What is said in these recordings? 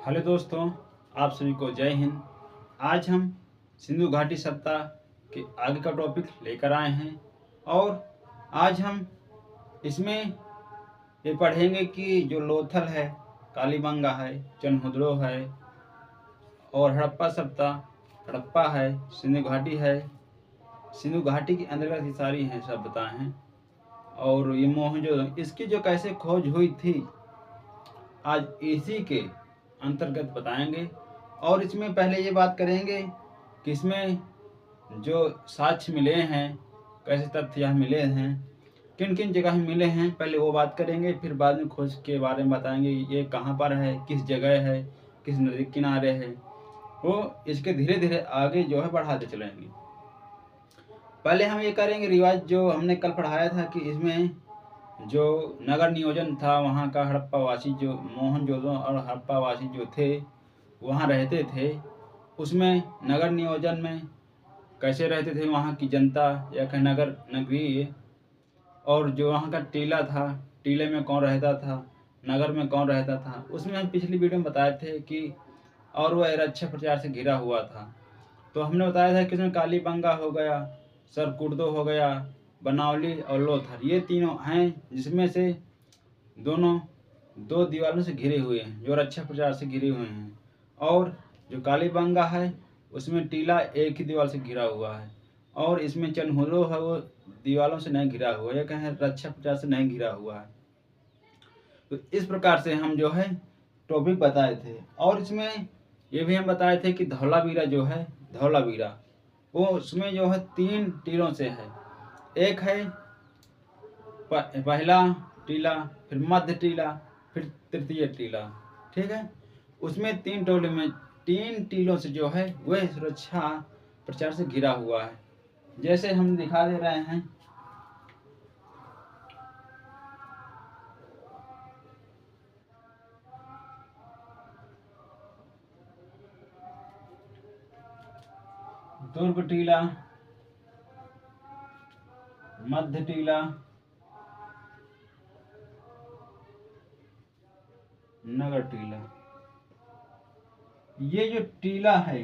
Hello दोस्तों, आप सभी को जय हिंद। आज हम सिंधु घाटी सप्ताह के आगे का टॉपिक लेकर आए हैं और आज हम इसमें ये पढ़ेंगे कि जो लोथल है, कालीबंगा है, चनहुदड़ो है और हड़प्पा सप्ताह, हड़प्पा है, सिंधु घाटी है। सिंधु घाटी के अंतर्गत ही सारी हैं सभ्यता हैं। और ये मोहनजोदड़ो, इसकी जो कैसे खोज हुई थी आज इसी के अंतर्गत बताएंगे। और इसमें पहले ये बात करेंगे कि इसमें जो साक्ष्य मिले हैं, कैसे तथ्य यहाँ मिले हैं, किन किन जगह मिले हैं, पहले वो बात करेंगे। फिर बाद में खोज के बारे में बताएंगे, ये कहाँ पर है, किस जगह है, किस नदी किनारे है। वो इसके धीरे धीरे आगे जो है बढ़ाते चलेंगे। पहले हम ये करेंगे रिवाज जो हमने कल पढ़ाया था कि इसमें जो नगर नियोजन था वहाँ का, हड़प्पा वासी जो मोहनजोदड़ो और हड़प्पा वासी जो थे वहाँ रहते थे, उसमें नगर नियोजन में कैसे रहते थे वहाँ की जनता या फिर नगर नगरीय, और जो वहाँ का टीला था, टीले में कौन रहता था, नगर में कौन रहता था, उसमें हम पिछली वीडियो में बताए थे कि और वह रक्षा प्रचार से घिरा हुआ था। तो हमने बताया था कि इसमें कालीबंगा हो गया, सरकुर्दो हो गया, बनावली और लोथर, ये तीनों हैं जिसमें से दोनों दो दीवारों से घिरे हुए हैं, जो रक्षा प्रचार से घिरे हुए हैं। और जो कालीबंगा है उसमें टीला एक ही दीवार से घिरा हुआ है, और इसमें चनहुदड़ो है वो दीवारों से नहीं घिरा हुआ, या कहें रक्षा प्रचार से नहीं घिरा हुआ है। तो इस प्रकार से हम जो है टॉपिक बताए थे। और इसमें ये भी हम बताए थे कि धौलावीरा जो है, धौलावीरा वो उसमें जो है 3 टीलों से है। एक है पहला टीला, फिर मध्य टीला, फिर तृतीय टीला। ठीक है, उसमें 3 टोले में 3 टीलों से जो है वह सुरक्षा प्रचार से घिरा हुआ है। जैसे हम दिखा दे रहे हैं, दुर्ग टीला, मध्य टीला, नगर टीला। ये जो टीला है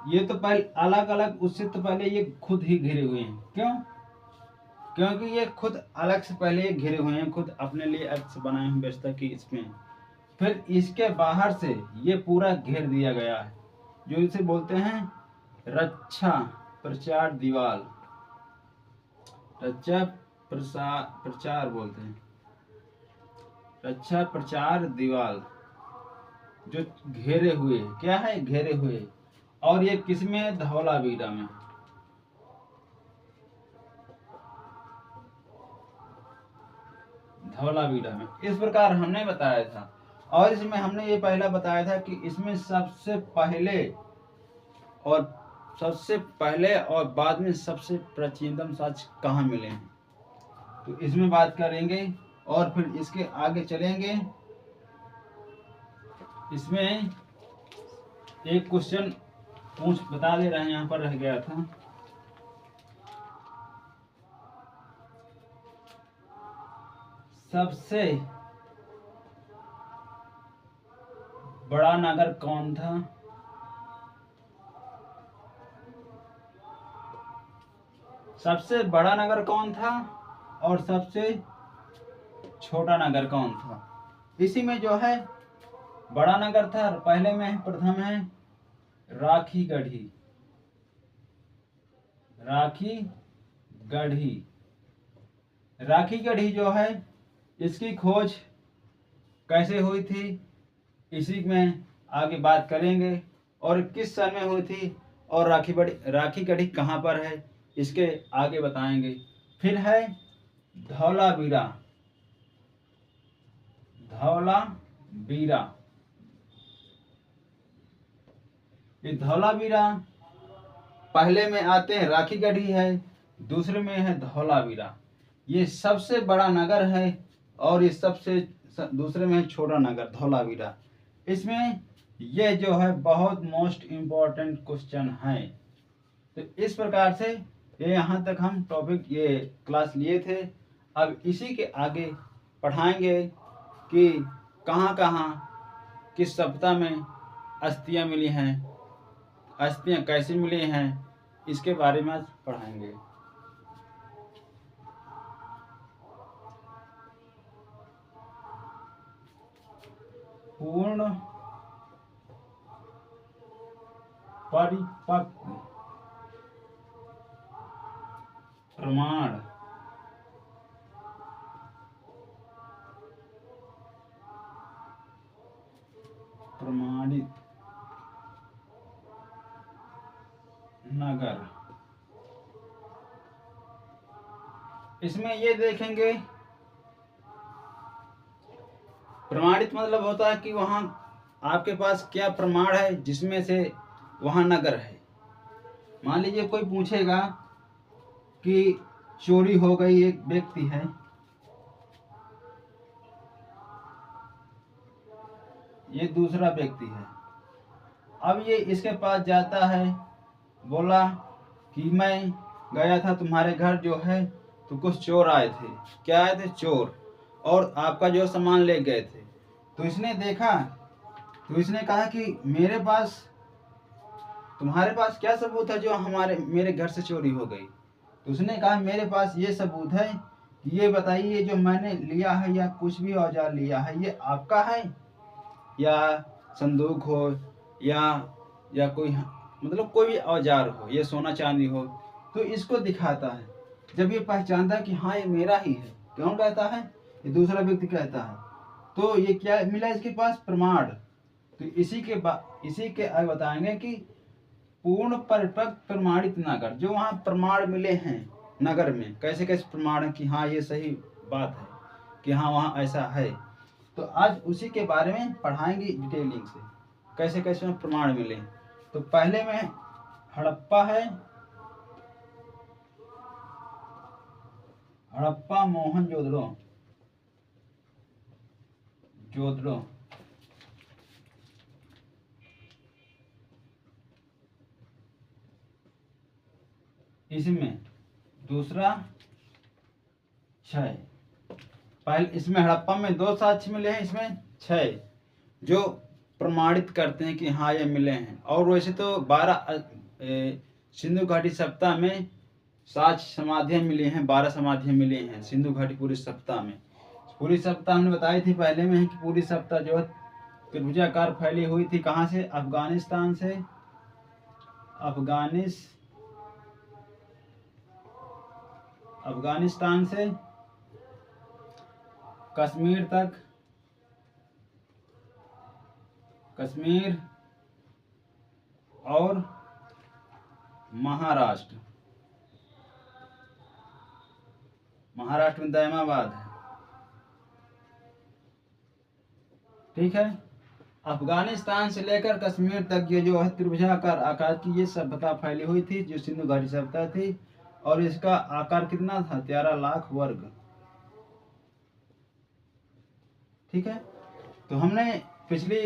ये तो पहले अलग अलग, उससे तो पहले ये खुद ही घिरे हुए हैं। क्यों? क्योंकि ये खुद अलग से पहले ये घिरे हुए हैं, खुद अपने लिए अक्ष बनाए हुए व्यवस्था की इसमें। फिर इसके बाहर से ये पूरा घेर दिया गया है, जो इसे बोलते हैं रक्षा प्रचार दीवार, रक्षा प्रचार बोलते हैं, रक्षा प्रचार दीवार जो घेरे हुए, क्या है, घेरे हुए। और ये किसमें? धौलावीरा में। धौलावीरा में इस प्रकार हमने बताया था। और इसमें हमने ये पहला बताया था कि इसमें सबसे पहले और बाद में सबसे प्राचीनतम साक्ष्य कहाँ मिले हैं, तो इसमें बात करेंगे। और फिर इसके आगे चलेंगे। इसमें एक क्वेश्चन बता दे रहे हैं, यहाँ पर रह गया था। सबसे बड़ा नगर कौन था? सबसे बड़ा नगर कौन था और सबसे छोटा नगर कौन था? इसी में जो है बड़ा नगर था, पहले में प्रथम है राखीगढ़ी। राखीगढ़ी जो है, इसकी खोज कैसे हुई थी इसी में आगे बात करेंगे। और किस सन में हुई थी और राखीगढ़ी कहाँ पर है, इसके आगे बताएंगे। फिर है धौलावीरा। ये धौलावीरा पहले में आते हैं राखीगढ़ी है, दूसरे में है धौलावीरा। ये सबसे बड़ा नगर है और ये सबसे दूसरे में है छोटा नगर धौलावीरा। इसमें ये जो है बहुत मोस्ट इम्पोर्टेंट क्वेश्चन है। तो इस प्रकार से ये यहाँ तक हम टॉपिक ये क्लास लिए थे। अब इसी के आगे पढ़ाएंगे कि कहाँ कहाँ किस सप्ताह में अस्थियाँ मिली हैं, अस्थियाँ कैसे मिली हैं, इसके बारे में आज पढ़ाएंगे। पूर्ण परिपक्व प्रमाण प्रमाणित नगर, इसमें ये देखेंगे प्रमाणित मतलब होता है कि वहाँ आपके पास क्या प्रमाण है जिसमें से वहाँ नगर है। मान लीजिए कोई पूछेगा कि चोरी हो गई, एक व्यक्ति है, ये दूसरा व्यक्ति है, अब ये इसके पास जाता है, बोला कि मैं गया था तुम्हारे घर जो है तो कुछ चोर आए थे। क्या आए थे? चोर, और आपका जो सामान ले गए थे। तो इसने देखा, तो इसने कहा कि मेरे पास, तुम्हारे पास क्या सबूत है जो मेरे घर से चोरी हो गई? तो उसने कहा मेरे पास ये सबूत है कि ये बताइए जो मैंने लिया है या कुछ भी औजार लिया है ये आपका है, या संदूक हो या कोई मतलब कोई भी औजार हो, ये सोना चांदी हो, तो इसको दिखाता है। जब ये पहचानता है कि हाँ ये मेरा ही है, कौन कहता है? ये दूसरा व्यक्ति कहता है। तो ये क्या मिला इसके पास? प्रमाण। तो इसी के आगे बताएंगे कि पूर्ण परिपक्व प्रमाणित नगर, जो वहाँ प्रमाण मिले हैं नगर में, कैसे कैसे प्रमाण है कि हाँ ये सही बात है कि हाँ वहाँ ऐसा है। तो आज उसी के बारे में पढ़ाएंगे डिटेलिंग से, कैसे कैसे प्रमाण मिले। तो पहले में हड़प्पा है, हड़प्पा मोहनजोदड़ो, इसमें दूसरा क्षय। पहले इसमें हड़प्पा में 2 साक्ष्य मिले हैं, इसमें 6 जो प्रमाणित करते हैं कि हाँ ये मिले हैं। और वैसे तो 12 सिंधु घाटी सप्ताह में साक्ष्य समाधियाँ मिली हैं, 12 समाधियाँ मिली हैं सिंधु घाटी पूरी सप्ताह में। पूरी सप्ताह हमने बताई थी पहले में है कि पूरी सप्ताह जो त्रिभुजाकार फैली हुई थी। कहाँ से? अफगानिस्तान से, अफगानिस्तान से कश्मीर तक, कश्मीर और महाराष्ट्र, महाराष्ट्र में दैमाबाद है, ठीक है। अफगानिस्तान से लेकर कश्मीर तक ये जो है त्रिभुजाकार आकार की ये सभ्यता फैली हुई थी जो सिंधु घाटी सभ्यता थी। और इसका आकार कितना था? 13 लाख वर्ग, ठीक है। तो हमने पिछली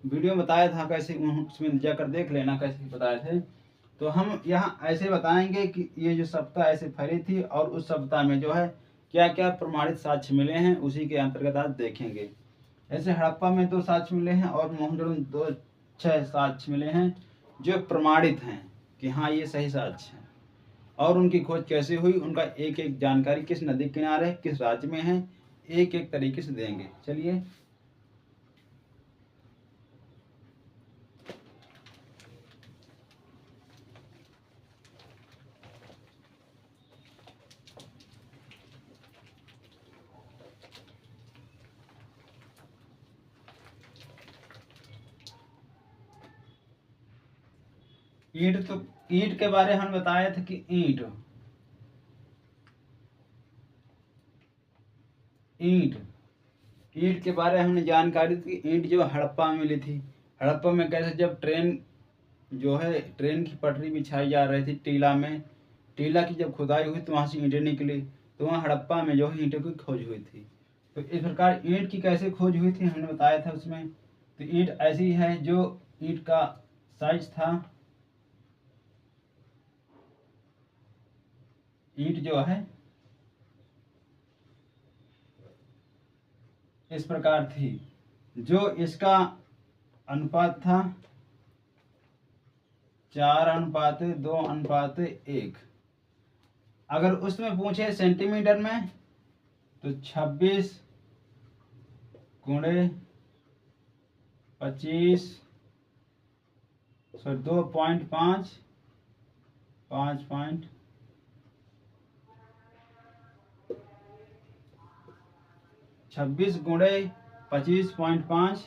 वीडियो में बताया था कैसे, उसमें जाकर देख लेना कैसे बताए थे। तो हम यहाँ ऐसे बताएंगे कि ये जो सप्ताह ऐसे फैली थी और उस सप्ताह में जो है क्या क्या प्रमाणित साक्ष्य मिले हैं, उसी के अंतर्गत आज देखेंगे। ऐसे हड़प्पा में 2 साक्ष्य मिले हैं और मोहनजोदड़ो में 6 साक्ष्य मिले हैं जो प्रमाणित हैं कि हाँ ये सही साक्ष्य है। और उनकी खोज कैसे हुई, उनका एक एक जानकारी किस नदी किनारे किस राज्य में है, एक एक तरीके से देंगे। चलिए ईंट, तो ईंट के बारे में हम बताया था कि ईंट ईंट के बारे में हमने जानकारी थी। ईंट जो हड़प्पा में मिली थी, हड़प्पा में कैसे जब ट्रेन जो है ट्रेन की पटरी बिछाई जा रही थी टीला में, टीला की जब खुदाई हुई तो वहाँ से ईंटें निकली, तो वहाँ हड़प्पा में जो है ईंटों की खोज हुई थी। तो इस प्रकार ईंट की कैसे खोज हुई थी हमने बताया था उसमें। तो ईंट ऐसी है जो ईंट का साइज था, ईंट जो है इस प्रकार थी। जो इसका अनुपात था 4:2:1। अगर उसमें पूछे सेंटीमीटर में तो 26 गुणे 25 2.5 5 26 गुणे 25.5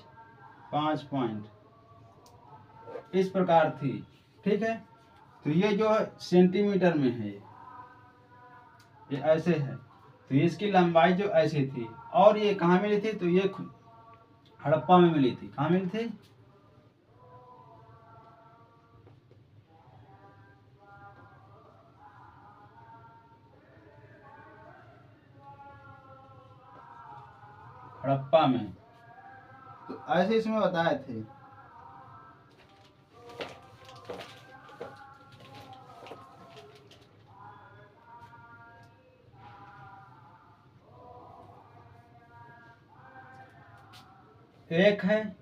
5 इस प्रकार थी। ठीक है, तो ये जो है सेंटीमीटर में है, ये ऐसे है। तो इसकी लंबाई जो ऐसी थी, और ये कहाँ मिली थी? तो ये हड़प्पा में मिली थी। कहाँ मिली थी? हड़प्पा में। तो ऐसे इसमें बताए थे। एक है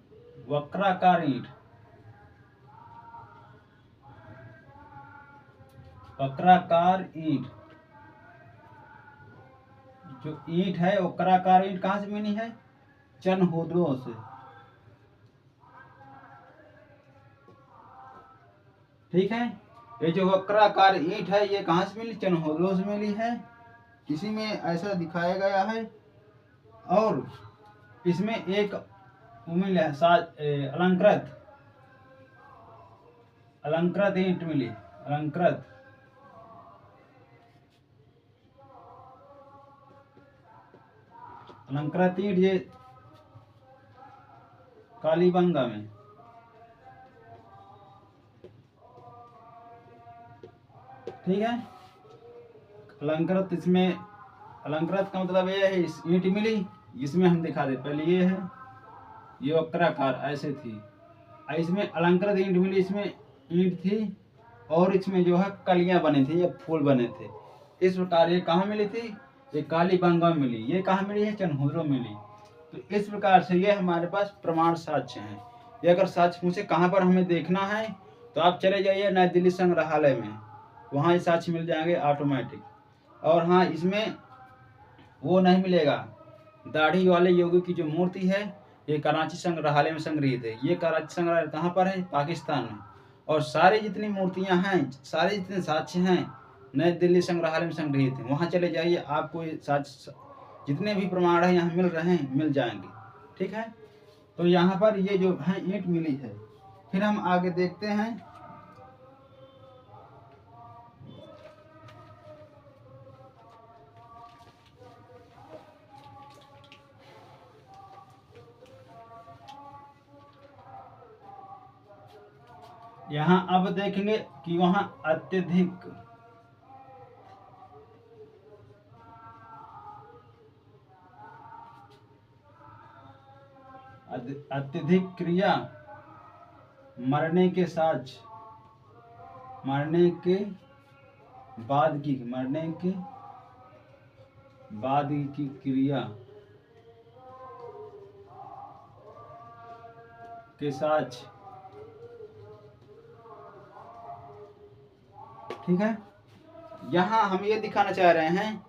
वक्राकार ईंट। वक्राकार ईंट, जो ईंट है वक्राकार ईंट कहाँ से मिली है? चनहोदरों से। ठीक है, ये जो वक्राकार ईंट है ये कहाँ से मिली? चनहोदरों से मिली है। इसी में ऐसा दिखाया गया है। और इसमें एक मिला अलंकृत अलंकृत ईंट मिली। अलंकृत अलंकृत ईंट ये कालीबंगा में। ठीक है, अलंकृत, इसमें अलंकृत का मतलब ये है इस ईंट मिली। इसमें हम दिखा दे, पहले ये है, ये वक्राकार ऐसे थी। इसमें अलंकृत ईंट मिली। इसमें ईंट थी और इसमें जो है कलियां बने थे, ये फूल बने थे। इस प्रकार ये कहाँ मिली थी? ये कालीबंगा में मिली। ये कहाँ मिली है? चनहोदरों में मिली। तो इस प्रकार से ये हमारे पास प्रमाण साक्ष्य हैं। ये अगर साक्ष्य पूछे कहाँ पर हमें देखना है, तो आप चले जाइए नई दिल्ली संग्रहालय में, वहाँ ये साक्ष्य मिल जाएंगे ऑटोमेटिक। और हाँ, इसमें वो नहीं मिलेगा, दाढ़ी वाले योगी की जो मूर्ति है ये कराची संग्रहालय में संग्रहित है। ये कराची संग्रहालय कहाँ पर है? पाकिस्तान में। और सारी जितनी मूर्तियां हैं, सारे जितने साक्ष्य हैं नई दिल्ली संग्रहालय में संग्रहित हैं। वहाँ चले जाइए, आपको ये साक्ष्य जितने भी प्रमाण है यहाँ मिल रहे हैं, मिल जाएंगे। ठीक है, तो यहाँ पर ये जो है ईंट मिली है। फिर हम आगे देखते हैं। यहाँ अब देखेंगे कि वहाँ अत्यधिक क्रिया, मरने के साक्ष्य, मरने के बाद की क्रिया के साक्ष्य। ठीक है, यहाँ हम ये दिखाना चाह रहे हैं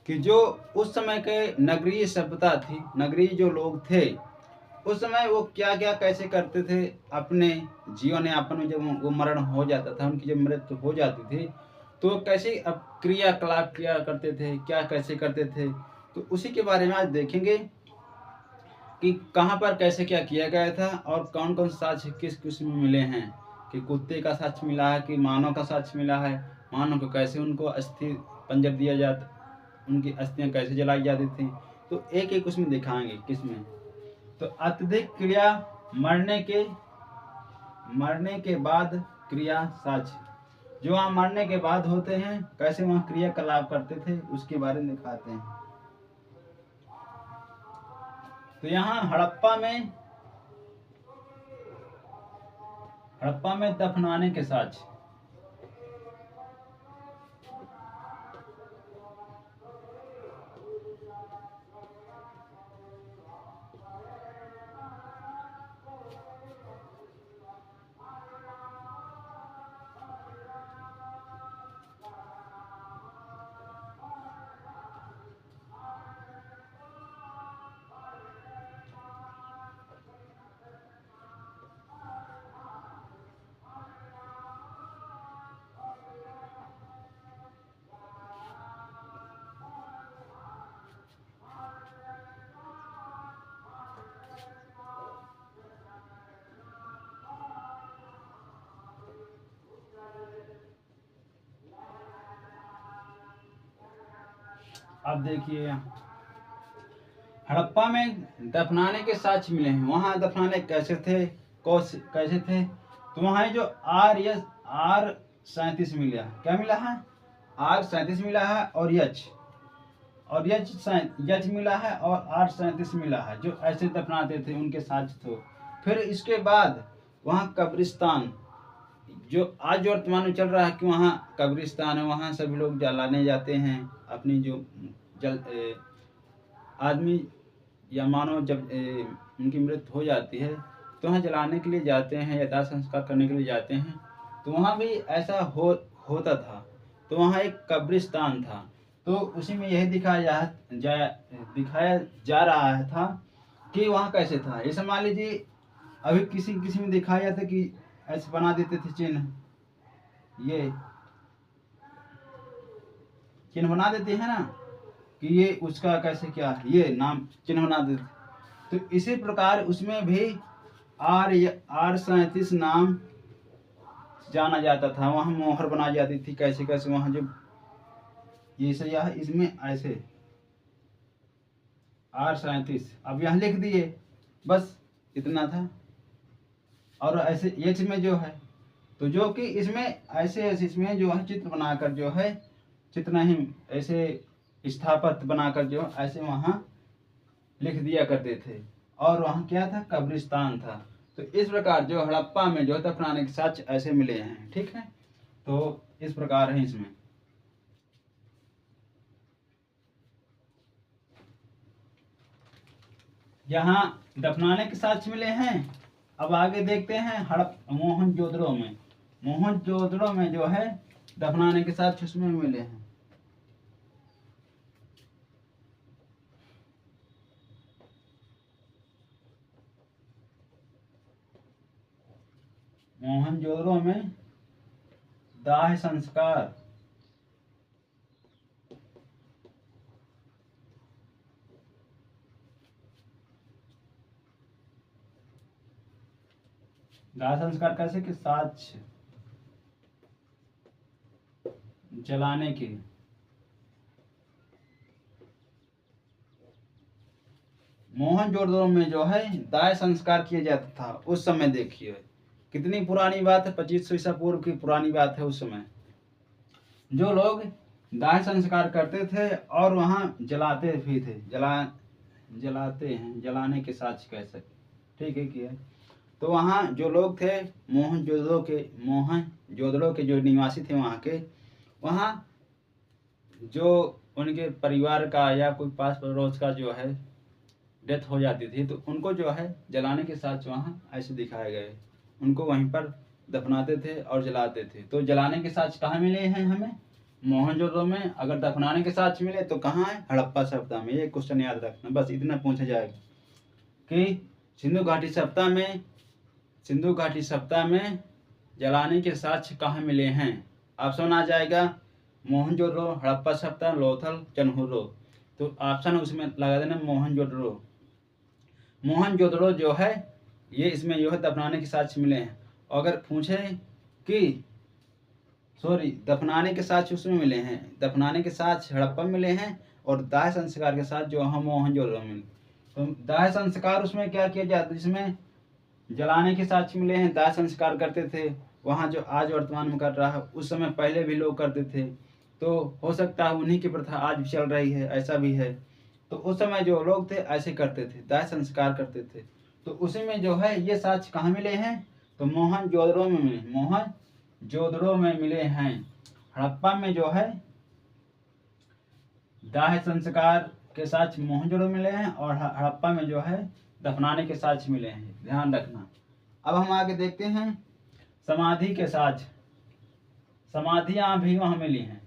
कि जो उस समय के नगरीय सभ्यता थी, नगरीय जो लोग थे उस समय वो क्या क्या कैसे करते थे अपने जीवन यापन में। जब वो मरण हो जाता था, उनकी जब मृत्यु हो जाती थी, तो कैसे अब क्रियाकलाप किया करते थे, क्या कैसे करते थे। तो उसी के बारे में आज देखेंगे कि कहाँ पर कैसे क्या किया गया था और कौन कौन साक्ष्य किस किस में मिले हैं। कि कुत्ते का साक्ष्य मिला है, कि मानव का साक्ष्य मिला है, मानव को कैसे उनको अस्थि पंजर दिया जाता, उनकी अस्थियां कैसे जलाई जाती थी। तो एक एक उसमें दिखाएंगे किसमें। तो अत्यधिक क्रिया, मरने के बाद क्रिया साक्ष्य, जो वहाँ मरने के बाद होते हैं, कैसे वहाँ क्रियाकलाप करते थे, उसके बारे में दिखाते हैं। तो यहाँ हड़प्पा में दफनाने के साक्ष्य। अब देखिए यहाँ हड़प्पा में दफनाने के साक्ष्य मिले हैं। वहाँ दफनाने कैसे थे, कैसे थे, तो वहाँ जो R37 मिला, क्या मिला है, R37 मिला है, और यच मिला है, और R37 मिला है, जो ऐसे दफनाते थे उनके साक्ष्य। तो फिर इसके बाद वहाँ कब्रिस्तान, जो आज वर्तमान में चल रहा है कि वहाँ कब्रिस्तान है, वहाँ सभी लोग जलाने जाते हैं अपनी जो आदमी या मानव जब उनकी मृत्यु हो जाती है तो वहाँ जलाने के लिए जाते हैं या दाह संस्कार करने के लिए जाते हैं। तो वहाँ भी ऐसा होता था। तो वहाँ एक कब्रिस्तान था, तो उसी में यही दिखाया जा रहा था कि वहाँ कैसे था। ये मान लीजिए अभी किसी किसी में दिखाया जाता कि ऐसे बना देते थे चिन्ह, ये चिन्ह बना देते हैं ना कि ये उसका कैसे क्या है, ये नाम चिन्ह बना देते। तो इसी प्रकार उसमें भी R37 नाम जाना जाता था। वहाँ मोहर बनाई जाती थी कैसे कैसे, वहाँ जो ये सही है इसमें ऐसे R37 अब यहाँ लिख दिए, बस इतना था। और ऐसे एच में जो है, तो जो कि इसमें ऐसे इसमें जो है चित्र बनाकर जो है, चित्र नहीं ऐसे स्थापत्य बनाकर जो ऐसे वहाँ लिख दिया करते थे। और वहाँ क्या था, कब्रिस्तान था। तो इस प्रकार जो हड़प्पा में जो दफनाने के साक्ष्य ऐसे मिले हैं। ठीक है, तो इस प्रकार है इसमें। यहाँ दफनाने के साक्ष्य मिले हैं। अब आगे देखते हैं मोहनजोदड़ो में। मोहनजोदड़ो में जो है दफनाने के साक्ष्य उसमें मिले हैं। मोहनजोदड़ो में दाह संस्कार, दाह संस्कार कैसे कि साक्ष्य जलाने के। मोहनजोदड़ो में जो है दाह संस्कार किया जाता था उस समय। देखिए कितनी पुरानी बात है, 2500 ईसा पूर्व की पुरानी बात है। उस समय जो लोग दाह संस्कार करते थे और वहाँ जलाते भी थे, जलाते हैं, जलाने के साक्ष्य कह सकते। ठीक है कि है। तो वहाँ जो लोग थे मोहनजोदड़ो के जो निवासी थे वहाँ के, वहाँ जो उनके परिवार का या कोई पास पड़ोस का जो है डेथ हो जाती थी, तो उनको जो है जलाने के साथ वहाँ ऐसे दिखाए गए, उनको वहीं पर दफनाते थे और जलाते थे। तो जलाने के साक्ष्य कहाँ मिले हैं हमें, मोहनजोदड़ो में। अगर दफनाने के साक्ष्य मिले तो कहाँ है, हड़प्पा सभ्यता में। ये क्वेश्चन याद रखना, बस इतना पूछा जाएगा कि सिंधु घाटी सभ्यता में जलाने के साक्ष्य कहाँ मिले हैं। ऑप्शन आ जाएगा मोहनजोदड़ो, हड़प्पा सभ्यता, लोथल, चन्हुरो। तो ऑप्शन उसमें लगा देना मोहनजोदड़ो। मोहनजोदड़ो जो है ये इसमें जो है दफनाने के साक्ष्य मिले हैं। अगर पूछे कि दफनाने के साक्ष्य उसमें मिले हैं, दफनाने के साक्ष्य हड़प्पा मिले हैं, और दाह संस्कार के साथ जो हम मोहनजोदड़ो मिले। तो दाह संस्कार उसमें क्या किया जाता है, जिसमें जलाने के साक्ष्य मिले हैं, दाह संस्कार करते थे वहाँ जो आज वर्तमान में कर रहा है, उस समय पहले भी लोग करते थे। तो हो सकता है उन्हीं की प्रथा आज भी चल रही है, ऐसा भी है। तो उस समय जो लोग थे ऐसे करते थे, दाह संस्कार करते थे। तो उसी में जो है ये साक्ष्य कहाँ मिले हैं, तो मोहनजोदड़ो में मिले, मोहनजोदड़ो में मिले हैं। हड़प्पा में जो है दाह संस्कार के साक्ष्य मोहनजोदड़ो मिले हैं, और हड़प्पा में जो है दफनाने के साक्ष्य मिले हैं, ध्यान रखना। अब हम आगे देखते हैं समाधि के साक्ष्य। समाधियां भी वहां मिली हैं,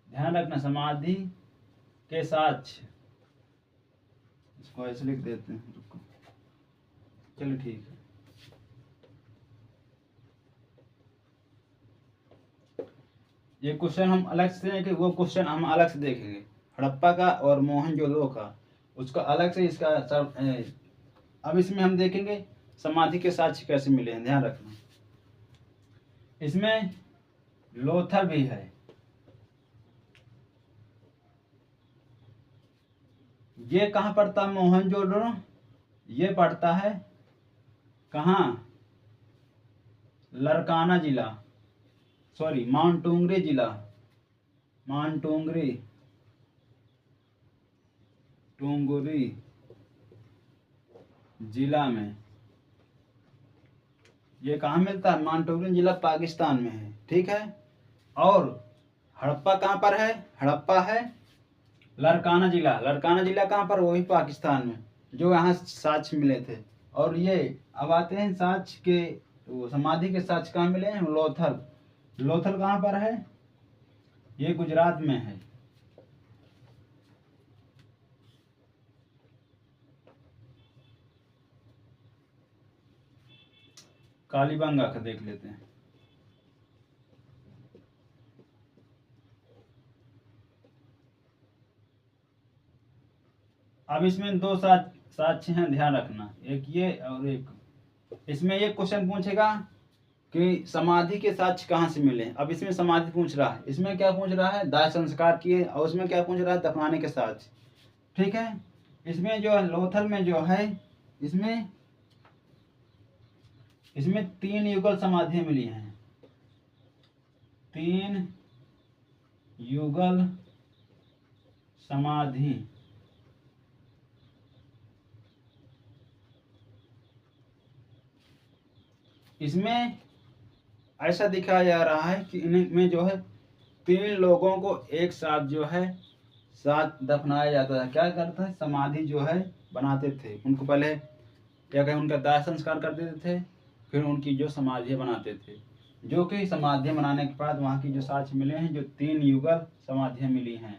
ध्यान रखना, समाधि के साक्ष्य। इसको ऐसे लिख देते हैं, रुको, चलो ठीक है। ये क्वेश्चन हम अलग से कि वो क्वेश्चन हम अलग से देखेंगे, हड़प्पा का और मोहनजोदड़ो का, उसका अलग से इसका सब। अब इसमें हम देखेंगे समाधि के साक्ष्य कैसे मिले हैं, ध्यान रखना। इसमें लोथल भी है, ये कहाँ पड़ता है? मोहनजोदड़ो। ये पड़ता है कहाँ? लरकाना जिला, सॉरी मानटुंगरी जिला, मानटुंगरी टुंगरी जिला में। ये कहाँ मिलता है? मानटुंगरी जिला पाकिस्तान में है, ठीक है। और हड़प्पा कहाँ पर है? हड़प्पा है लरकाना जिला। लरकाना जिला कहाँ पर? वही पाकिस्तान में, जो यहाँ साक्ष्य मिले थे। और ये अब आते हैं साक्ष्य के, वो समाधि के साक्ष्य कहाँ मिले हैं? लोथल। लोथल कहाँ पर है? ये गुजरात में है। कालीबंगा का देख लेते हैं। अब इसमें दो साक्ष्य हैं, ध्यान रखना, एक ये और एक। इसमें ये क्वेश्चन पूछेगा कि समाधि के साक्ष्य कहाँ से मिले। अब इसमें समाधि पूछ रहा है, इसमें क्या पूछ रहा है? दाह संस्कार किए, और उसमें क्या पूछ रहा है? दफनाने के साक्ष्य, ठीक है। इसमें जो लोथल में जो है, इसमें इसमें 3 युगल समाधियां मिली हैं। 3 युगल समाधि इसमें ऐसा दिखाया जा रहा है कि इनमें जो है 3 लोगों को एक साथ जो है साथ दफनाया जाता है। क्या करता है? समाधि जो है बनाते थे। उनको पहले क्या कहें, उनका दाह संस्कार कर देते थे, फिर उनकी जो समाधियाँ बनाते थे। जो कि समाधियाँ बनाने के बाद वहाँ की जो साक्ष्य मिले हैं, जो 3 युगल समाधियाँ मिली हैं,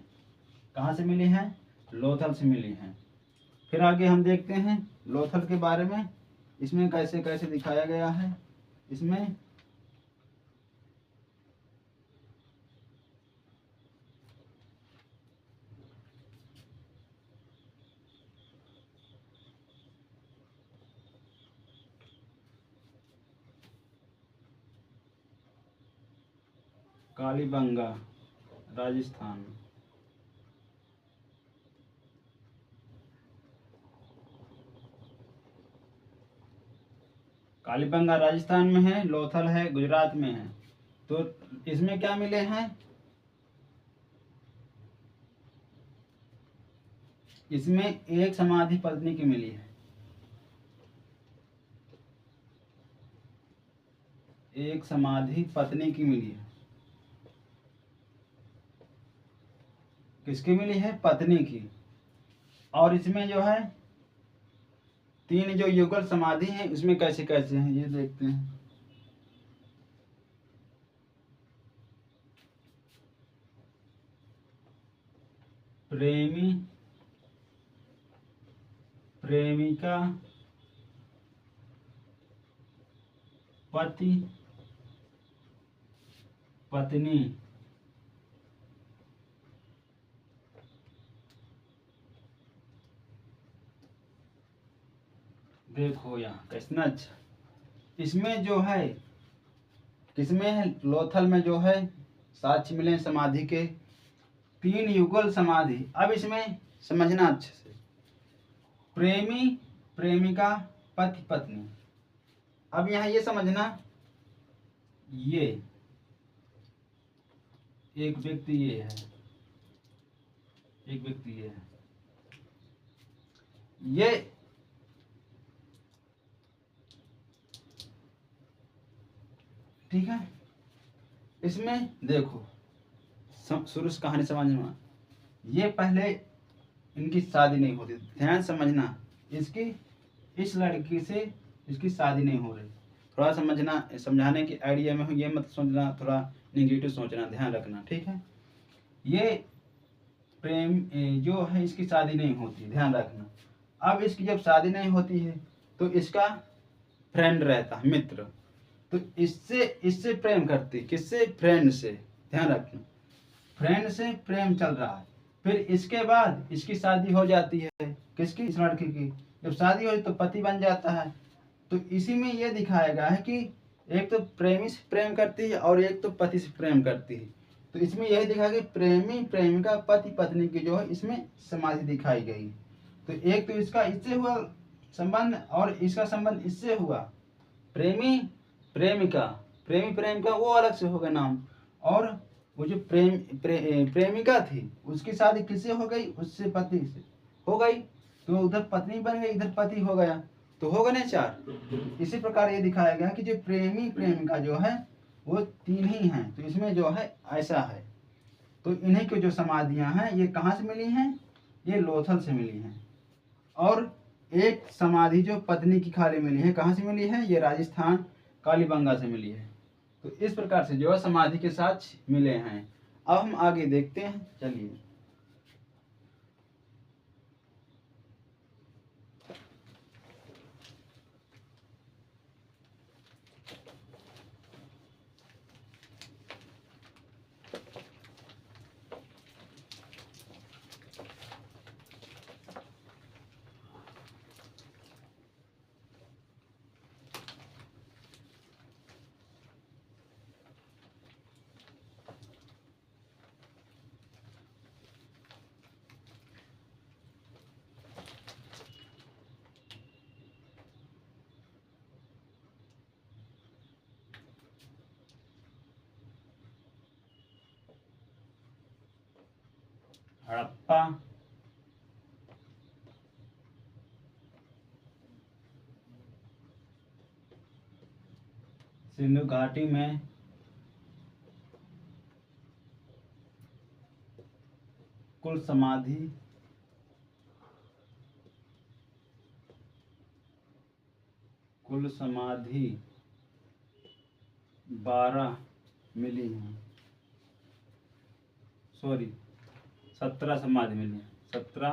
कहाँ से मिली हैं? लोथल से मिली हैं। फिर आगे हम देखते हैं लोथल के बारे में, इसमें कैसे कैसे दिखाया गया है। इसमें कालीबंगा राजस्थान, कालीबंगा राजस्थान में है, लोथल है गुजरात में है। तो इसमें क्या मिले हैं? इसमें एक समाधि पत्नी की मिली है, एक समाधि पत्नी की मिली है। किसकी मिली है? पत्नी की। और इसमें जो है 3 जो युगल समाधि हैं, उसमें कैसे कैसे हैं ये देखते हैं। प्रेमी प्रेमिका पति पत्नी, देखो यहाँ कितना अच्छा। इसमें जो है किसमें है? लोथल में जो है साक्ष्य मिले समाधि के 3 युगल समाधि। अब इसमें समझना अच्छे से, प्रेमी प्रेमिका पति पत्नी। अब यहाँ ये समझना, ये एक व्यक्ति ये है, एक व्यक्ति ये है, ये ठीक है। इसमें देखो शुरू से कहानी समझना, ये पहले इनकी शादी नहीं होती, ध्यान समझना। इसकी इस लड़की से इसकी शादी नहीं हो रही। थोड़ा समझना, समझाने की आइडिया में हो, ये मत सोचना थोड़ा निगेटिव सोचना, ध्यान रखना, ठीक है। ये प्रेम जो है इसकी शादी नहीं होती, ध्यान रखना। अब इसकी जब शादी नहीं होती है तो इसका फ्रेंड रहता है, मित्र, तो इससे इससे प्रेम करती। किससे? फ्रेंड से, ध्यान रखना। फ्रेंड से प्रेम चल रहा है। फिर इसके बाद इसकी शादी हो जाती है, किसकी? इस लड़की की। जब शादी हो तो पति बन जाता है। तो इसी में यह दिखाया गया है कि एक तो प्रेमी से प्रेम करती है और एक तो पति से प्रेम करती है। तो इसमें यही दिखाया कि प्रेमी प्रेमिका पति पत्नी की जो है इसमें समाधि दिखाई गई। तो एक तो इसका इससे हुआ संबंध और इसका संबंध इससे हुआ। प्रेमी प्रेमिका, प्रेमी प्रेमिका वो अलग से हो गए नाम। और वो जो प्रेमिका थी उसकी शादी किससे हो गई, उससे पति से हो गई, तो उधर पत्नी बन गई, इधर पति हो गया, तो हो गए ना 4। इसी प्रकार ये दिखाया गया कि जो प्रेमी प्रेमिका जो है वो 3 ही हैं, तो इसमें जो है ऐसा है। तो इन्हीं की जो समाधियां हैं ये कहाँ से मिली हैं, ये लोथल से मिली हैं। और एक समाधि जो पत्नी की खाली मिली है, कहाँ से मिली है, ये राजस्थान कालीबंगा से मिली है। तो इस प्रकार से जो है समाधि के साथ मिले हैं। अब हम आगे देखते हैं, चलिए। हड़प्पा, सिंधु घाटी में कुल समाधि 12 मिली हैं, सॉरी 17 समाधि मिली हैं, 17,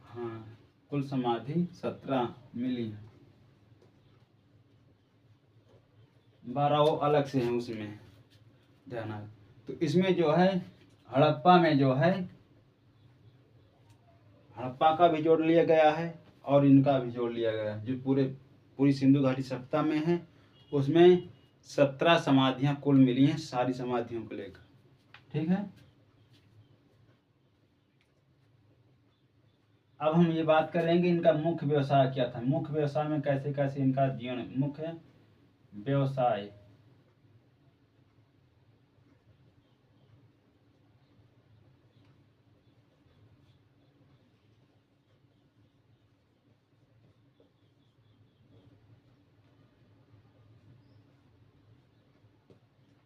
हाँ कुल समाधि 17 मिली हैं, 12 वो अलग से हैं उसमें ध्यान है। तो इसमें जो है हड़प्पा में जो है, हड़प्पा का भी जोड़ लिया गया है और इनका भी जोड़ लिया गया है, जो पूरी सिंधु घाटी सप्ताह में है। उसमें 17 समाधियां कुल मिली हैं, सारी समाधियों को लेकर, ठीक है। अब हम ये बात करेंगे इनका मुख्य व्यवसाय क्या था, मुख्य व्यवसाय में कैसे कैसे इनका जीवन, मुख्य व्यवसाय।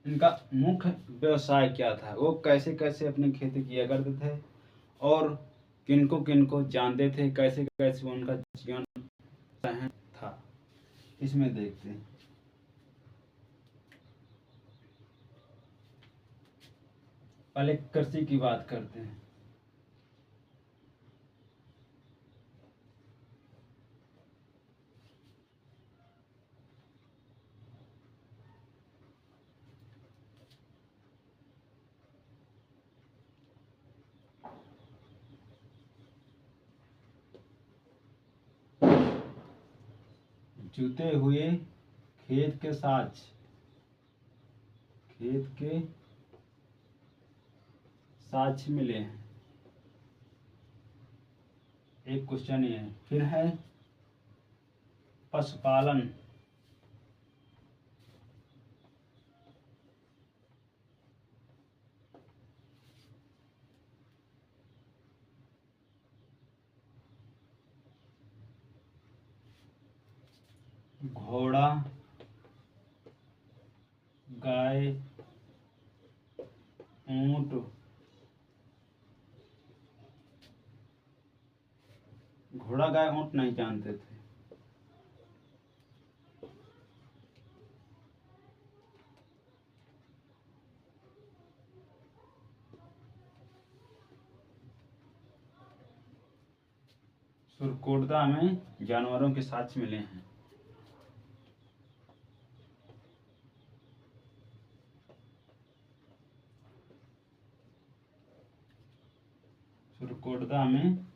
इनका मुख्य व्यवसाय क्या था, वो कैसे कैसे अपनी खेती किया करते थे और किनको जानते थे, कैसे कैसे उनका जीवन था, इसमें देखते हैं। पहले कृषि की बात करते हैं। जुते हुए खेत के साथ, खेत के साक्ष्य मिले हैं, एक क्वेश्चन ये है। फिर है पशुपालन, घोड़ा, गाय, ऊंट, घोड़ा गाय ऊंट नहीं जानते थे। सुरकोटदा में जानवरों के साक्ष्य मिले हैं। सुरकोटदा में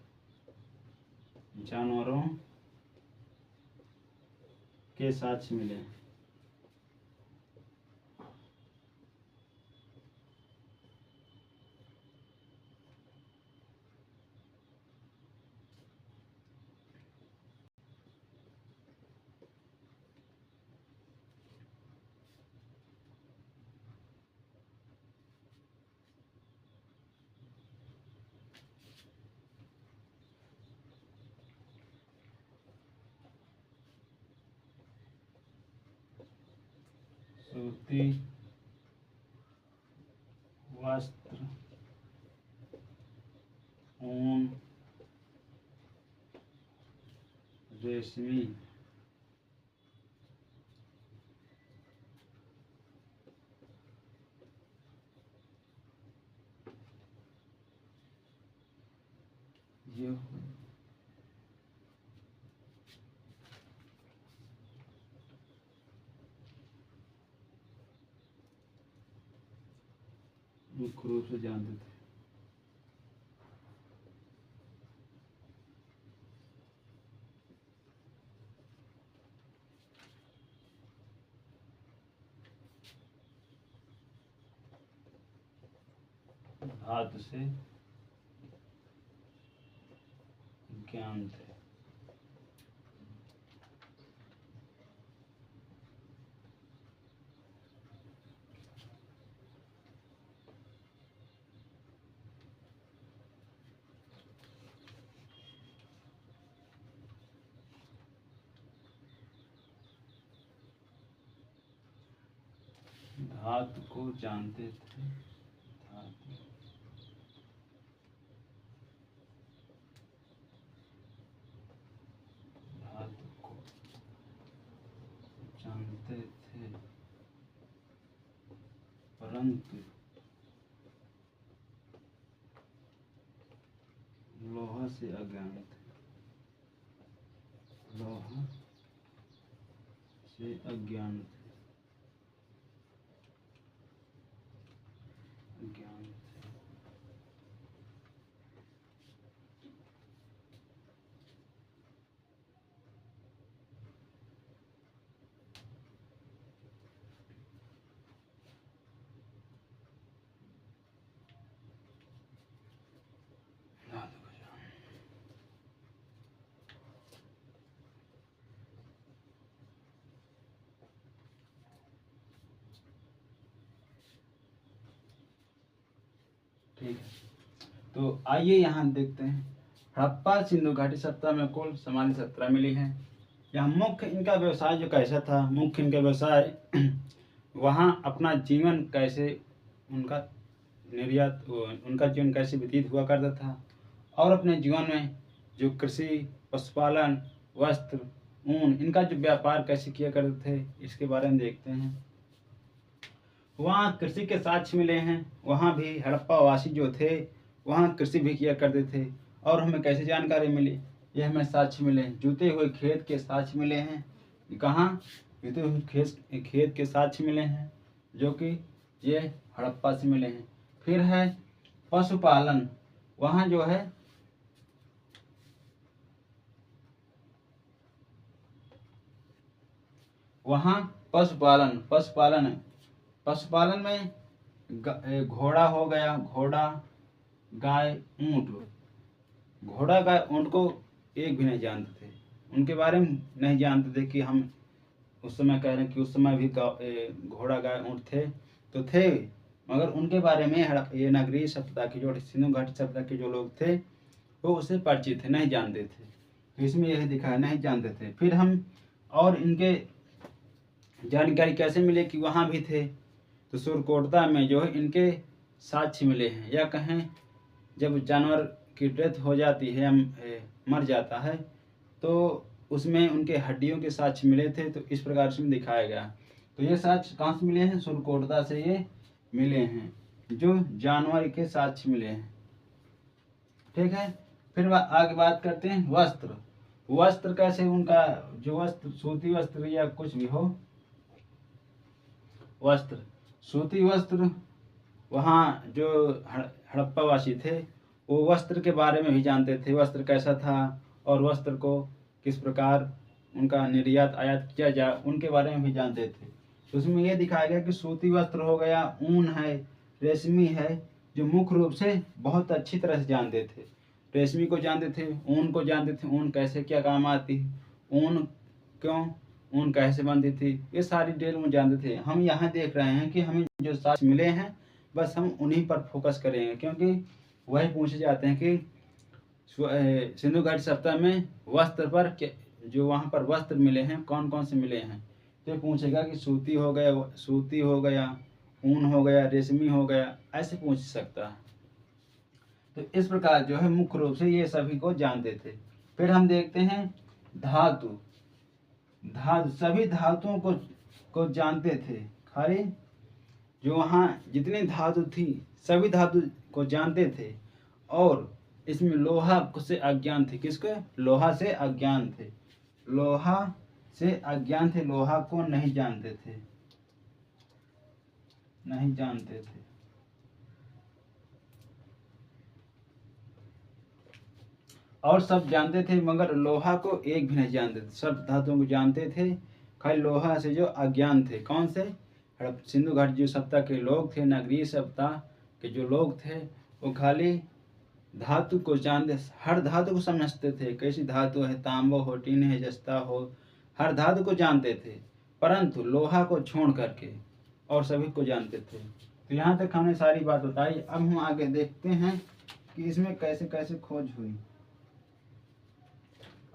जानवरों के साक्ष्य मिले हैं। सूती वस्त्र, ऊन, रेशमी, ये मुख्य रूप से जानते थे। धातु से ज्ञान थे। धातु को जानते थे। धातु धातु को जानते थे, परंतु लोहा से अज्ञान थे। लोहा से अज्ञान थे। ज्ञान थे। धातु का ज्ञान। ठीक है, तो आइए यहाँ देखते हैं। हड़प्पा सिंधु घाटी सभ्यता में कुल समाधि 17 मिली है। यहाँ मुख्य इनका व्यवसाय जो कैसा था, मुख्य इनका व्यवसाय वहाँ अपना जीवन कैसे उनका निर्यात, उनका जीवन कैसे व्यतीत हुआ करता था, और अपने जीवन में जो कृषि, पशुपालन, वस्त्र, ऊन, इनका जो व्यापार कैसे किया करते थे, इसके बारे में देखते हैं। वहाँ कृषि के साक्ष्य मिले हैं। वहाँ भी हड़प्पा वासी जो थे वहाँ कृषि भी किया करते थे। और हमें कैसे जानकारी मिली, ये हमें साक्ष्य मिले हैं। जुते हुए खेत के साक्ष्य मिले हैं। कहाँ? जुते हुए खेत के साक्ष्य मिले हैं, जो कि ये हड़प्पा से मिले हैं। फिर है पशुपालन। वहाँ जो है वहाँ पशुपालन में घोड़ा हो गया, घोड़ा, गाय, ऊँट। घोड़ा, गाय, ऊँट को एक भी नहीं जानते थे, उनके बारे में नहीं जानते थे कि हम उस समय कह रहे हैं कि उस समय भी घोड़ा, गाय, ऊँट थे, मगर उनके बारे में ये नगरीय सभ्यता की जो सिंधु घाटी सभ्यता के जो लोग थे वो उससे परिचित थे, नहीं जानते थे। तो इसमें यही दिखा है, नहीं जानते थे। फिर हम और इनके जानकारी कैसे मिले कि वहाँ भी थे, तो सुरकोटदा में जो है इनके साक्ष्य मिले हैं। या कहें जब जानवर की डेथ हो जाती है, मर जाता है, तो उसमें उनके हड्डियों के साक्ष्य मिले थे। तो इस प्रकार से दिखाया गया। तो ये साक्ष्य कहाँ से मिले हैं? सुरकोटदा से ये मिले हैं, जो जानवर के साक्ष्य मिले हैं। ठीक है, फिर आगे बात करते हैं वस्त्र। वस्त्र कैसे, उनका जो वस्त्र, सूती वस्त्र या कुछ भी हो, वस्त्र, सूती वस्त्र, वहाँ जो हड़प्पा वासी थे वो वस्त्र के बारे में भी जानते थे। वस्त्र कैसा था और वस्त्र को किस प्रकार उनका निर्यात आयात किया जाए, उनके बारे में भी जानते थे। तो उसमें यह दिखाया गया कि सूती वस्त्र हो गया, ऊन है, रेशमी है, जो मुख्य रूप से बहुत अच्छी तरह से जानते थे। रेशमी को जानते थे, ऊन को जानते थे, ऊन कैसे क्या काम आती है, ऊन क्यों, ऊन कैसे बनती थी, ये सारी डिटेल में जानते थे। हम यहाँ देख रहे हैं कि हमें जो साक्ष्य मिले हैं बस हम उन्हीं पर फोकस करेंगे, क्योंकि वही पूछे जाते हैं कि सिंधु घाटी सभ्यता में वस्त्र पर जो वहाँ पर वस्त्र मिले हैं कौन कौन से मिले हैं, तो पूछेगा कि सूती हो गया, ऊन हो गया, रेशमी हो गया, ऐसे पूछ सकता है। तो इस प्रकार जो है मुख्य रूप से ये सभी को जानते थे। फिर हम देखते हैं धातु। धातु सभी धातुओं को जानते थे। खाली जो वहाँ जितनी धातु थी सभी धातु को जानते थे। और इसमें लोहा से अज्ञान थे। किसके? लोहा से अज्ञान थे। लोहा से अज्ञान थे, लोहा को नहीं जानते थे, नहीं जानते थे। और सब जानते थे मगर लोहा को एक भी नहीं जानते थे। सब धातुओं को जानते थे, खाली लोहा से जो अज्ञान थे। कौन से? सिंधु घाटी जो सभ्यता के लोग थे, नगरीय सभ्यता के जो लोग थे, वो खाली धातु को जानते, हर धातु को समझते थे। कैसी धातु है, तांबा हो, टीन है, जस्ता हो, हर धातु को जानते थे, परंतु लोहा को छोड़ करके और सभी को जानते थे। तो यहाँ तक हमने सारी बात बताई। अब हम आगे देखते हैं कि इसमें कैसे कैसे खोज हुई।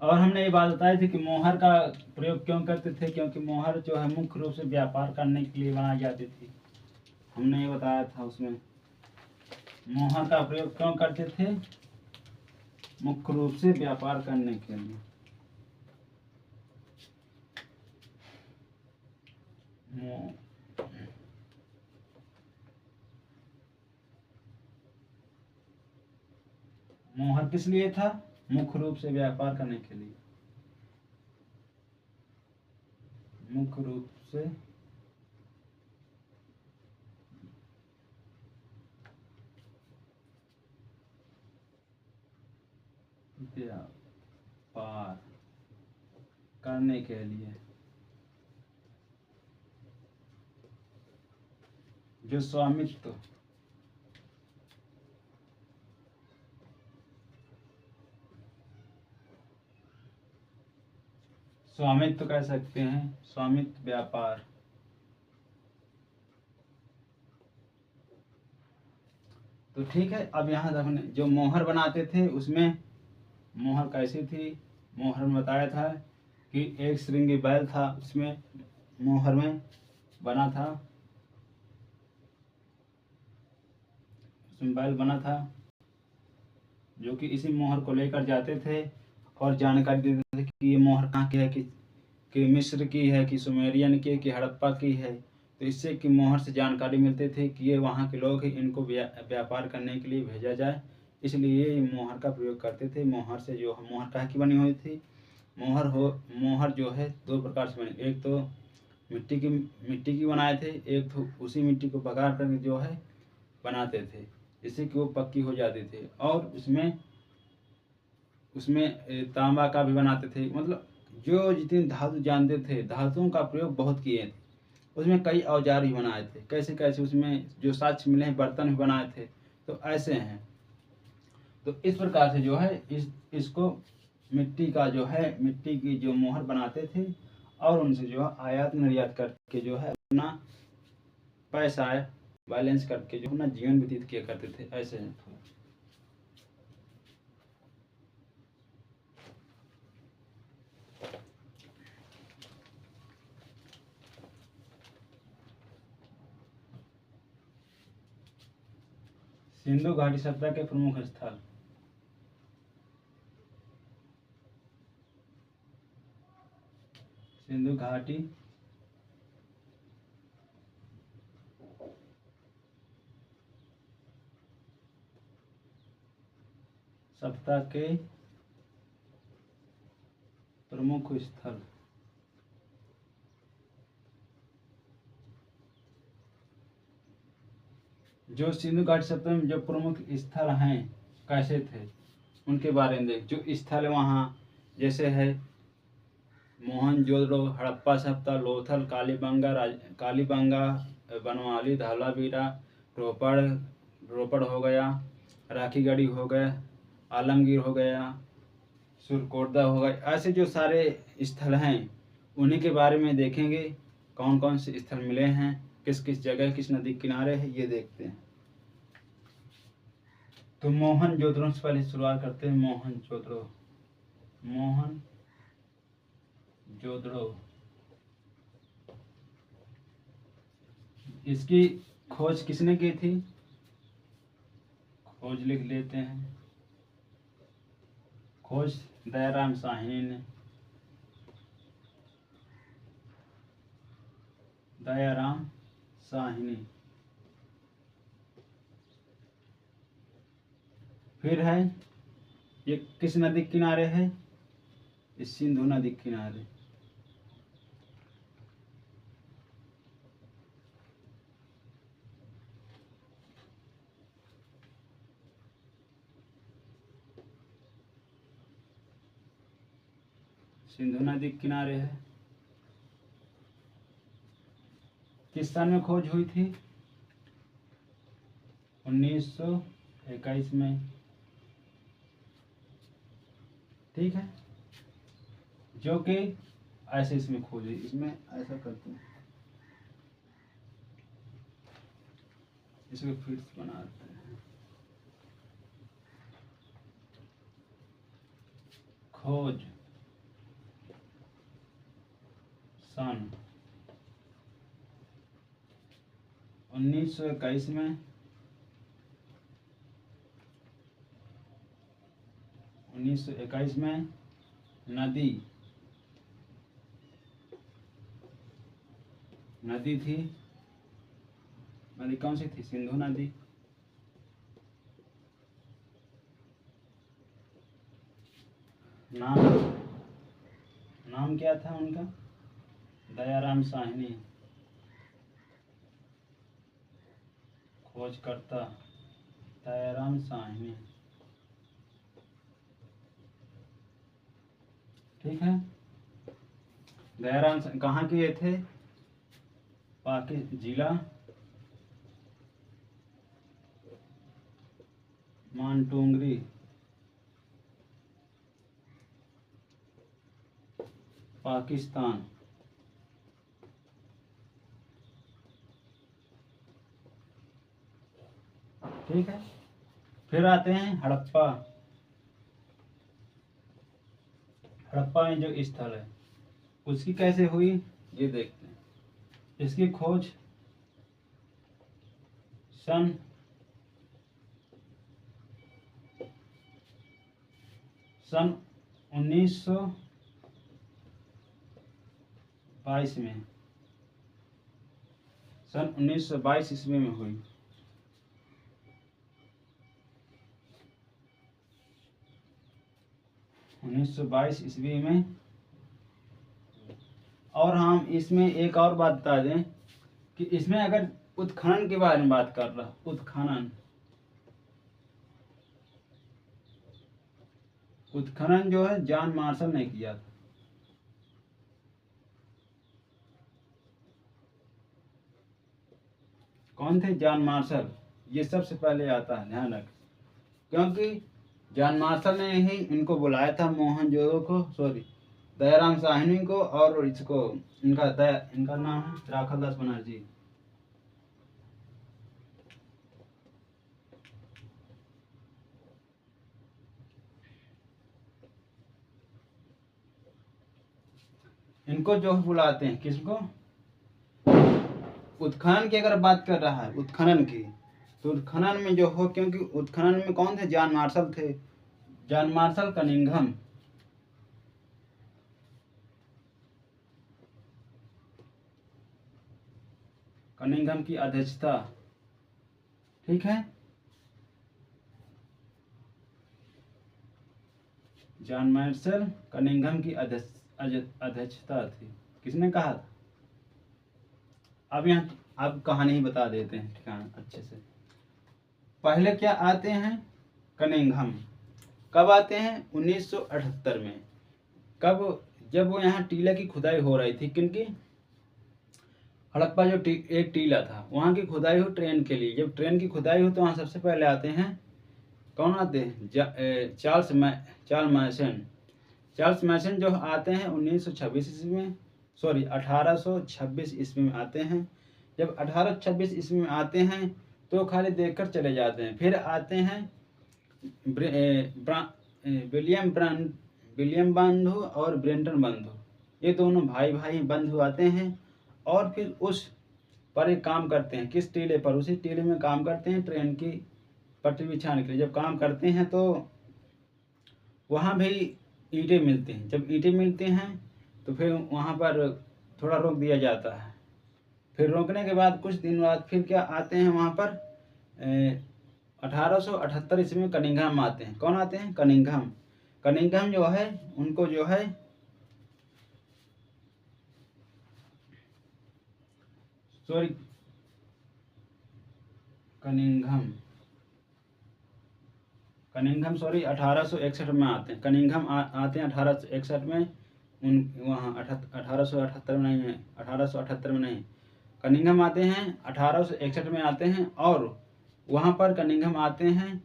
और हमने ये बात बताई थी कि मोहर का प्रयोग क्यों करते थे, क्योंकि मोहर जो है मुख्य रूप से व्यापार करने के लिए बनाई जाती थी। हमने ये बताया था उसमें मोहर का प्रयोग क्यों करते थे, मुख्य रूप से व्यापार करने के लिए। मोहर किस लिए था? मुख्य रूप से व्यापार करने के लिए, मुख्य रूप से व्यापार करने के लिए। जो स्वामित्व स्वामित्व कह सकते हैं, स्वामित्व व्यापार। तो ठीक है। अब यहाँ हमने जो मोहर बनाते थे उसमें मोहर कैसी थी, मोहर में बताया था कि एक श्रृंगी बैल था, उसमें मोहर में बना था, उसमें बैल बना था, जो कि इसी मोहर को लेकर जाते थे और जानकारी देते थे कि ये मोहर कहाँ की है, कि मिस्र की है, कि सुमेरियन की, कि हड़प्पा की है। तो इससे कि मोहर से जानकारी मिलते थे कि ये वहाँ के लोग हैं, इनको व्यापार करने के लिए भेजा जाए, इसलिए ये मोहर का प्रयोग करते थे। मोहर से जो मोहर कहाँ की बनी हुई थी, मोहर जो है दो प्रकार से बनी। एक तो मिट्टी की बनाए थे, एक तो उसी मिट्टी को पका कर जो है बनाते थे, जिससे कि वो पक्की हो जाती थी। और उसमें तांबा का भी बनाते थे। मतलब जो जितनी धातु जानते थे, धातुओं का प्रयोग बहुत किए थे। उसमें कई औजार भी बनाए थे। कैसे कैसे उसमें जो साक्ष्य मिले हैं, बर्तन भी बनाए थे। तो ऐसे हैं। तो इस प्रकार से जो है इसको मिट्टी का जो है, मिट्टी की जो मोहर बनाते थे और उनसे जो है आयात निर्यात करके जो है अपना पैसा बैलेंस करके जो अपना जीवन व्यतीत किया करते थे। ऐसे हैं। सिंधु घाटी सभ्यता के प्रमुख स्थल। सिंधु घाटी सभ्यता के प्रमुख स्थल। जो सिंधु घाटी सभ्यता में जो प्रमुख स्थल हैं कैसे थे उनके बारे में देख। जो स्थल वहाँ जैसे है मोहनजोदड़ो, हड़प्पा सभ्यता, लोथल, कालीबंगा, बनवाली, धवलावीरा, रोपड़ हो गया, राखीगढ़ी हो गया, आलमगीर हो गया, सुरकोटदा हो गया। ऐसे जो सारे स्थल हैं उन्हीं के बारे में देखेंगे। कौन कौन से स्थल मिले हैं, किस किस जगह, किस नदी किनारे है, ये देखते हैं। तो मोहनजोदड़ो से पहले शुरुआत करते हैं। मोहनजोदड़ो इसकी खोज किसने की थी? खोज लिख लेते हैं। खोज दयाराम साहनी ने। दयाराम साहनी। फिर है ये किस नदी के किनारे है? इस सिंधु नदी के किनारे। सिंधु नदी के किनारे है। किस साल में खोज हुई थी? 1921 में। ठीक है, जो कि ऐसे इसमें खोज हुई। इसमें ऐसा करते हैं, इसको फिर से बनाते हैं। खोज सन 1921 में। 1921 में नदी थी। नदी कौन सी थी? सिंधु नदी। नाम क्या था उनका? दयाराम साहनी। खोजकर्ता दयाराम साहनी। ठीक है, दयाराम कहाँ के ये थे? जिला मानटोंगरी, पाकिस्तान। ठीक है, फिर आते हैं हड़प्पा। हड़प्पा में जो स्थल है उसकी कैसे हुई ये देखते हैं। इसकी खोज सन 1922 में। सन 1922 ईस्वी में हुई। ईस्वी में। और हम इसमें एक और बात बता दें कि इसमें अगर उत्खनन के बारे में बात कर रहा, उत्खनन जो है जॉन मार्शल ने किया था। कौन थे? John Marshall. ये सबसे पहले आता है, ध्यान रख, क्योंकि जॉन मार्शल ने ही इनको बुलाया था, मोहनजोदड़ो को, सॉरी दयाराम साहनी को, और इसको इनका नाम है राखाल दास बनर्जी। इनको जो बुलाते हैं, किसको? उत्खनन की अगर बात कर रहा है, उत्खनन की, तो उत्खनन में जो हो, क्योंकि उत्खनन में कौन थे? जॉन मार्शल थे। जॉन मार्शल कनिंघम की अध्यक्षता। ठीक है, जॉन मार्शल कनिंघम की अध्यक्षता थी। किसने कहा था? अब कहानी ही बता देते हैं ठिकाना अच्छे से। पहले क्या आते हैं? कनिंघम। कब आते हैं? 1978 में। कब? जब वो यहाँ टीला की खुदाई हो रही थी। किनकी? हड़प्पा जो एक टीला था, वहाँ की खुदाई हो ट्रेन के लिए। जब ट्रेन की खुदाई हो तो वहाँ सबसे पहले आते हैं, कौन आते हैं? चार्ल्स मैसन जो आते हैं 1926 ईस्वी में, सॉरी 1826 ईस्वी में आते हैं। जब 1826 ईस्वी में आते हैं तो खाली देखकर चले जाते हैं। फिर आते हैं विलियम बंधु और ब्रेंटन बंधु, ये दोनों भाई बंधु आते हैं। और फिर उस पर एक काम करते हैं, किस टीले पर, उसी टीले में काम करते हैं ट्रेन की पटरी बिछाने के लिए। जब काम करते हैं तो वहाँ भी ईंटें मिलती हैं। जब ईंटें मिलती हैं तो फिर वहाँ पर थोड़ा रोक दिया जाता है। फिर रोकने के बाद कुछ दिन बाद फिर क्या आते हैं वहाँ पर 1878 ईस्वी में कनिंघम आते हैं। कौन आते हैं? कनिंघम। कनिंघम जो है उनको जो है कनिंघम 1861 में आते हैं। कनिंघम आते हैं 1861 में। वहाँ 1878 में नहीं है, 1878 में नहीं, कनिंघम आते हैं 1861 में आते हैं। और वहाँ पर कनिंघम आते हैं,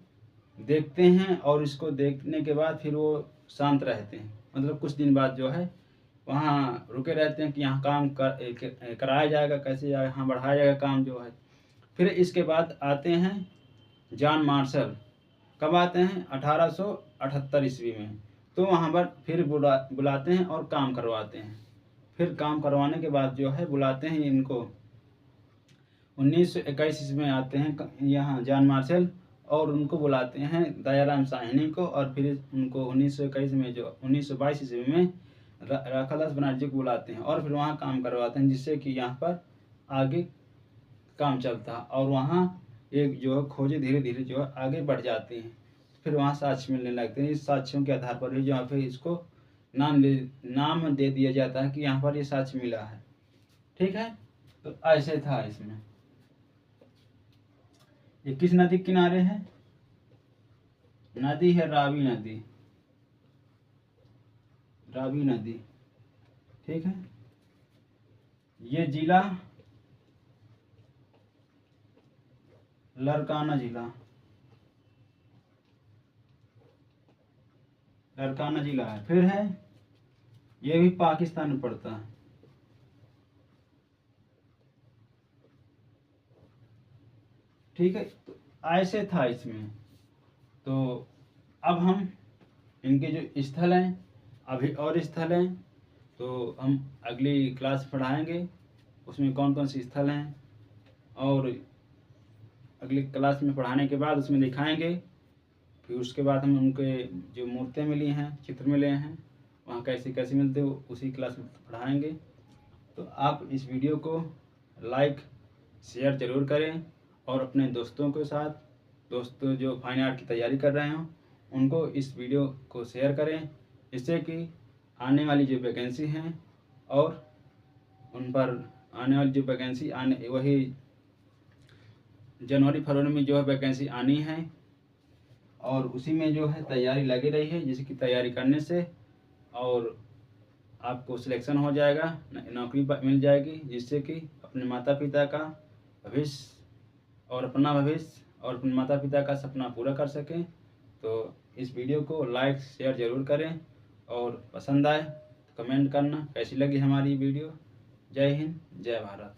देखते हैं, और इसको देखने के बाद फिर वो शांत रहते हैं। मतलब कुछ दिन बाद जो है वहाँ रुके रहते हैं कि यहाँ काम कराया जाएगा, कैसे जाएगा, यहाँ बढ़ाया जाएगा काम जो है। फिर इसके बाद आते हैं जॉन मार्शल। कब आते हैं? 1878 ईस्वी में। तो वहाँ पर फिर बुलाते हैं और काम करवाते हैं। फिर काम करवाने के बाद जो है बुलाते हैं इनको। 1921 ईस्वी में आते हैं यहाँ जॉन मार्शल, और उनको बुलाते हैं दयाराम साहनी को। और फिर उनको 1921 में जो 1922 ईस्वी में राखादास बनर्जी को बुलाते हैं और फिर वहाँ काम करवाते हैं, जिससे कि यहाँ पर आगे काम चलता है। और वहाँ एक जो है खोजें धीरे धीरे जो है आगे बढ़ जाती हैं। फिर वहाँ साक्ष्य मिलने लगते हैं। इस साक्ष्यों के आधार पर भी जहाँ पे इसको नाम दे दिया जाता है कि यहाँ पर ये साक्ष्य मिला है। ठीक है, तो ऐसे था इसमें। ये किस नदी के किनारे है? नदी है रावी नदी, रावी नदी। ठीक है, ये जिला लरकाना जिला, लरकाना जिला है। फिर है ये भी पाकिस्तान में पड़ता है। ठीक है, तो ऐसे था इसमें। तो अब हम इनके जो स्थल हैं, अभी और स्थल हैं, तो हम अगली क्लास पढ़ाएंगे उसमें कौन कौन से स्थल हैं। और अगली क्लास में पढ़ाने के बाद उसमें दिखाएंगे। फिर उसके बाद हम उनके जो मूर्तें मिली हैं, चित्र मिले हैं, वहाँ कैसे कैसे मिलते हो उसी क्लास में पढ़ाएंगे। तो आप इस वीडियो को लाइक शेयर ज़रूर करें और अपने दोस्तों के साथ, दोस्तों जो फाइन आर्ट की तैयारी कर रहे हों, उनको इस वीडियो को शेयर करें, जिससे कि आने वाली जो वैकेंसी हैं और उन पर आने वाली जो वैकेंसी आने वही जनवरी फरवरी में जो है वैकेंसी आनी है, और उसी में जो है तैयारी लगी रही है, जिसकी तैयारी करने से और आपको सिलेक्शन हो जाएगा, नौकरी मिल जाएगी, जिससे कि अपने माता पिता का भविष्य और अपना भविष्य और अपने माता पिता का सपना पूरा कर सकें। तो इस वीडियो को लाइक शेयर ज़रूर करें, और पसंद आए तो कमेंट करना कैसी लगी हमारी वीडियो। जय हिंद, जय भारत।